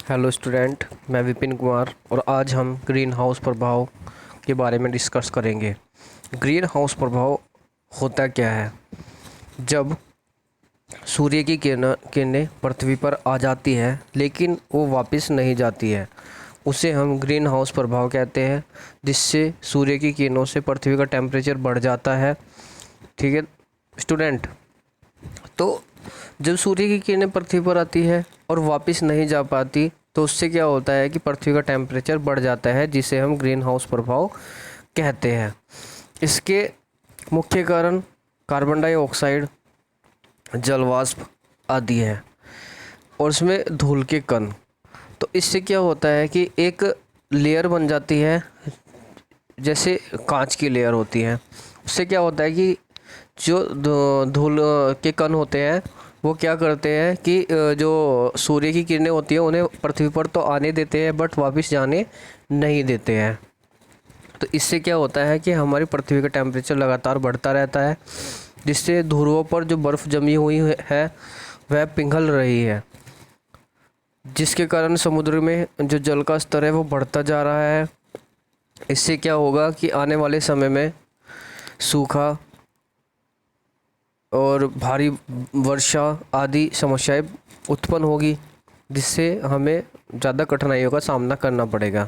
Hello student, मैं विपिन कुमार और आज हम ग्रीन हाउस प्रभाव के बारे में डिस्कस करेंगे। ग्रीन हाउस प्रभाव होता क्या है? जब सूर्य की किरणें पृथ्वी पर आ जाती है लेकिन वो वापस नहीं जाती है, उसे हम ग्रीन हाउस प्रभाव कहते हैं, जिससे सूर्य की किरणों से पृथ्वी का टेम्परेचर बढ़ जाता है। ठीक है स्टूडेंट, तो जब सूर्य की किरणें पृथ्वी पर आती है और वापस नहीं जा पाती तो उससे क्या होता है कि पृथ्वी का टेम्परेचर बढ़ जाता है, जिसे हम ग्रीन हाउस प्रभाव कहते हैं। इसके मुख्य कारण कार्बन डाइऑक्साइड, जलवाष्प आदि है और उसमें धूल के कण। तो इससे क्या होता है कि एक लेयर बन जाती है, जैसे कांच की लेयर होती है। उससे क्या होता है कि जो धूल के कण होते हैं वो क्या करते हैं कि जो सूर्य की किरणें होती हैं उन्हें पृथ्वी पर तो आने देते हैं बट वापस जाने नहीं देते हैं। तो इससे क्या होता है कि हमारी पृथ्वी का टेम्परेचर लगातार बढ़ता रहता है, जिससे ध्रुवों पर जो बर्फ़ जमी हुई है वह पिघल रही है, जिसके कारण समुद्र में जो जल का स्तर है वो बढ़ता जा रहा है। इससे क्या होगा कि आने वाले समय में सूखा और भारी वर्षा आदि समस्याएं उत्पन्न होगी, जिससे हमें ज़्यादा कठिनाइयों का सामना करना पड़ेगा।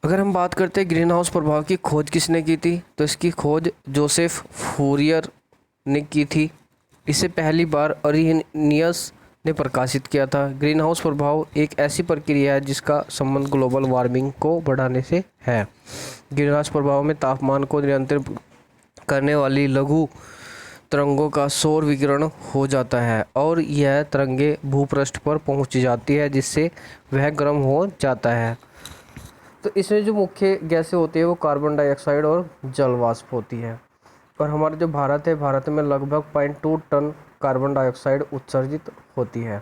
अगर हम बात करते हैं ग्रीन हाउस प्रभाव की खोज किसने की थी, तो इसकी खोज जोसेफ फूरियर ने की थी। इसे पहली बार अरीनियस ने प्रकाशित किया था। ग्रीन हाउस प्रभाव एक ऐसी प्रक्रिया है जिसका संबंध ग्लोबल वार्मिंग को बढ़ाने से है। ग्रीन हाउस प्रभाव में तापमान को नियंत्रित करने वाली लघु तरंगों का सौर विकिरण हो जाता है और यह तरंगें भूपृष्ठ पर पहुंच जाती है, जिससे वह गर्म हो जाता है। तो इसमें जो मुख्य गैसें होती है वो कार्बन डाइऑक्साइड और जलवाष्प होती है। और हमारा जो भारत है, भारत में लगभग 0.2 टन कार्बन डाइऑक्साइड उत्सर्जित होती है।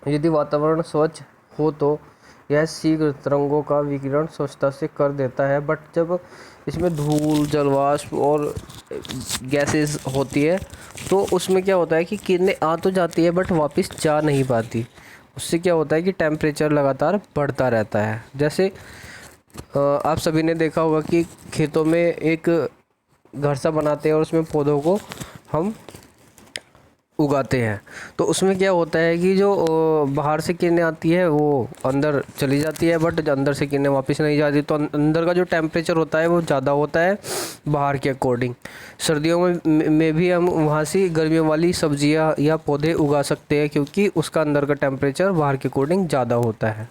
यदि वातावरण स्वच्छ हो तो यह शीघ्र तरंगों का विकिरण स्वच्छता से कर देता है, बट जब इसमें धूल, जलवाष्प और गैसेस होती है तो उसमें क्या होता है कि किरणें आ तो जाती है बट वापस जा नहीं पाती। उससे क्या होता है कि टेम्परेचर लगातार बढ़ता रहता है। जैसे आप सभी ने देखा होगा कि खेतों में एक घर सा बनाते हैं और उसमें पौधों को हम उगाते हैं, तो उसमें क्या होता है कि जो बाहर से किरणें आती है वो अंदर चली जाती है, बट अंदर से किरणें वापस नहीं जाती, तो अंदर का जो टेम्परेचर होता है वो ज़्यादा होता है बाहर के अकॉर्डिंग। सर्दियों में भी हम वहाँ से गर्मियों वाली सब्जियाँ या पौधे उगा सकते हैं, क्योंकि उसका अंदर का टेम्परेचर बाहर के अकॉर्डिंग ज़्यादा होता है।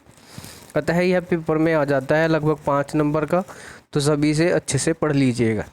अतः यह पेपर में आ जाता है लगभग 5 नंबर का, तो सभी से अच्छे से पढ़ लीजिएगा।